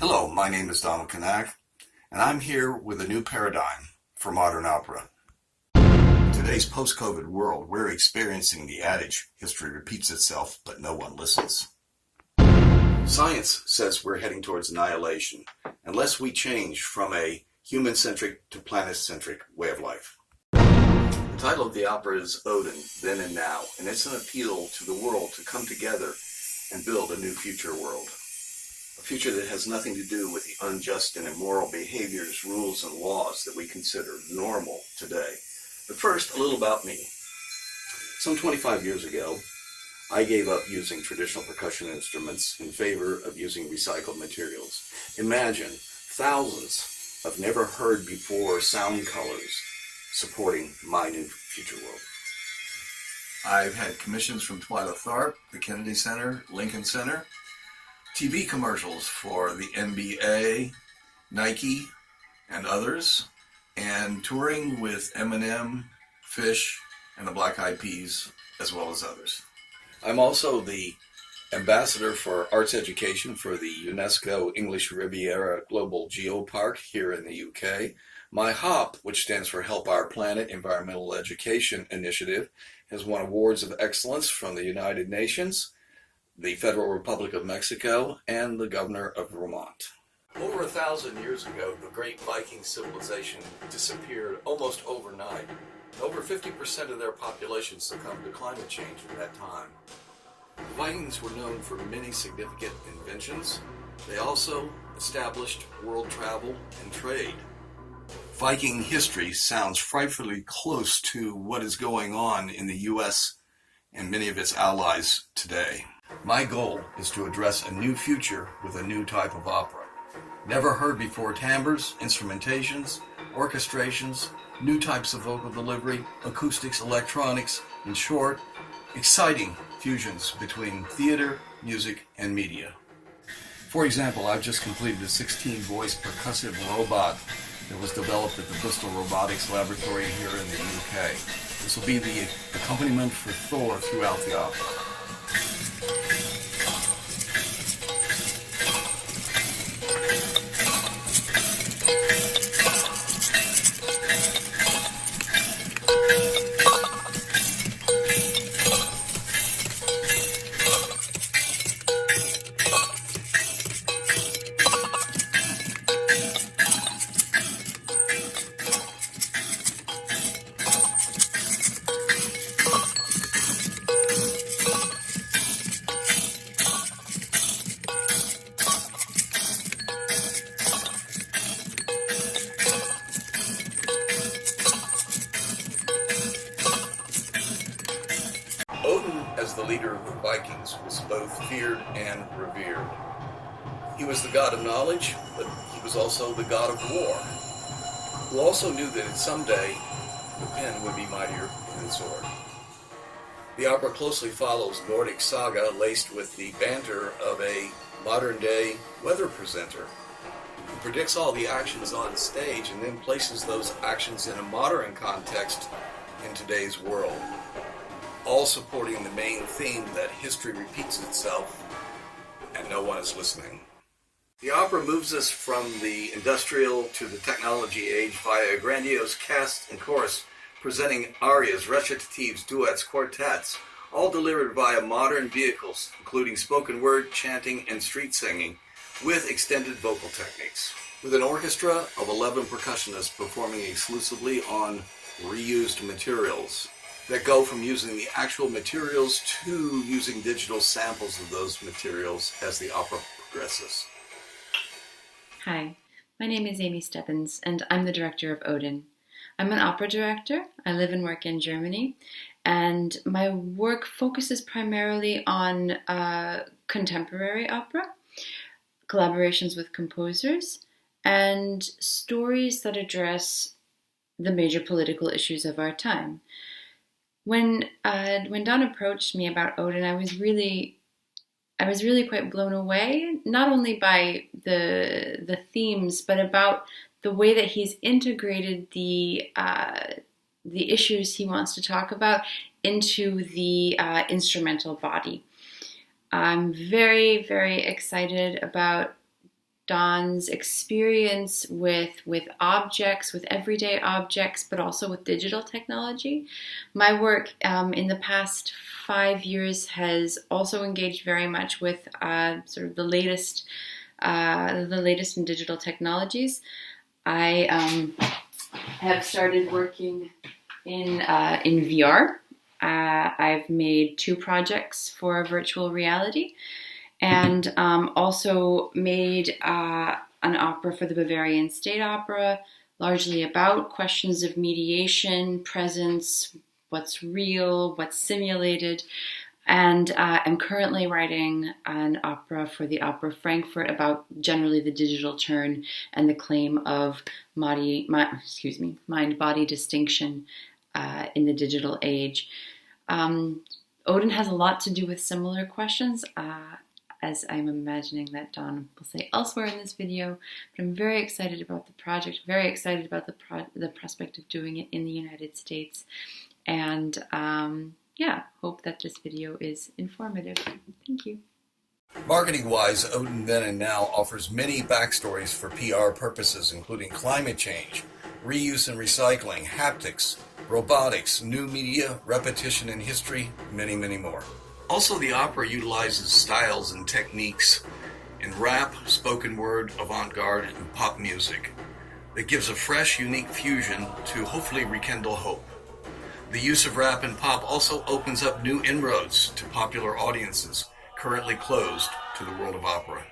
Hello, my name is Donald Kanak, and I'm here with a new paradigm for modern opera. In today's post-COVID world, we're experiencing the adage, history repeats itself, but no one listens. Science says we're heading towards annihilation unless we change from a human-centric to planet-centric way of life. The title of the opera is Odin, Then and Now, and it's an appeal to the world to come together and build a new future world. A future that has nothing to do with the unjust and immoral behaviors, rules, and laws that we consider normal today. But first, a little about me. Some 25 years ago, I gave up using traditional percussion instruments in favor of using recycled materials. Imagine thousands of never-heard-before sound colors supporting my new future world. I've had commissions from Twyla Tharp, the Kennedy Center, Lincoln Center, TV commercials for the NBA, Nike, and others, and touring with Eminem, Fish, and the Black Eyed Peas, as well as others. I'm also the ambassador for arts education for the UNESCO English Riviera Global Geopark here in the UK. My HOP, which stands for Help Our Planet Environmental Education Initiative, has won awards of excellence from the United Nations, the Federal Republic of Mexico, and the Governor of Vermont. Over 1,000 years ago, the great Viking civilization disappeared almost overnight. Over 50% of their population succumbed to climate change at that time. The Vikings were known for many significant inventions. They also established world travel and trade. Viking history sounds frightfully close to what is going on in the U.S. and many of its allies today. My goal is to address a new future with a new type of opera. Never heard before timbres, instrumentations, orchestrations, new types of vocal delivery, acoustics, electronics, in short, exciting fusions between theater, music, and media. For example, I've just completed a 16-voice percussive robot that was developed at the Bristol Robotics Laboratory here in the UK. This will be the accompaniment for Thor throughout the opera. Odin, as the leader of the Vikings, was both feared and revered. He was the god of knowledge, but he was also the god of war, who also knew that someday the pen would be mightier than the sword. The opera closely follows Nordic saga laced with the banter of a modern-day weather presenter who predicts all the actions on stage and then places those actions in a modern context in today's world, all supporting the main theme that history repeats itself and no one is listening. The opera moves us from the industrial to the technology age via a grandiose cast and chorus presenting arias, recitatives, duets, quartets, all delivered via modern vehicles, including spoken word, chanting, and street singing, with extended vocal techniques. With an orchestra of 11 percussionists performing exclusively on reused materials that go from using the actual materials to using digital samples of those materials as the opera progresses. Hi, my name is Amy Stebbins, and I'm the director of Odin. I'm an opera director. I live and work in Germany, and my work focuses primarily on contemporary opera, collaborations with composers, and stories that address the major political issues of our time. When Don approached me about Odin, I was really quite blown away, not only by the themes, but about the way that he's integrated the issues he wants to talk about into the instrumental body. I'm very, very excited about Don's experience with objects, with everyday objects, but also with digital technology. My work in the past 5 years has also engaged very much with sort of the latest in digital technologies. I have started working in VR. I've made 2 projects for virtual reality, and also made an opera for the Bavarian State Opera, largely about questions of mediation, presence, what's real, what's simulated. And I'm currently writing an opera for the Opera Frankfurt about generally the digital turn and the claim of mind-body distinction in the digital age. Odin has a lot to do with similar questions, as I'm imagining that Don will say elsewhere in this video. But I'm very excited about the project, very excited about the prospect of doing it in the United States. And yeah, hope that this video is informative. Thank you. Marketing-wise, Odin Then and Now offers many backstories for PR purposes, including climate change, reuse and recycling, haptics, robotics, new media, repetition in history, many, many more. Also, the opera utilizes styles and techniques in rap, spoken word, avant-garde, and pop music that gives a fresh, unique fusion to hopefully rekindle hope. The use of rap and pop also opens up new inroads to popular audiences currently closed to the world of opera.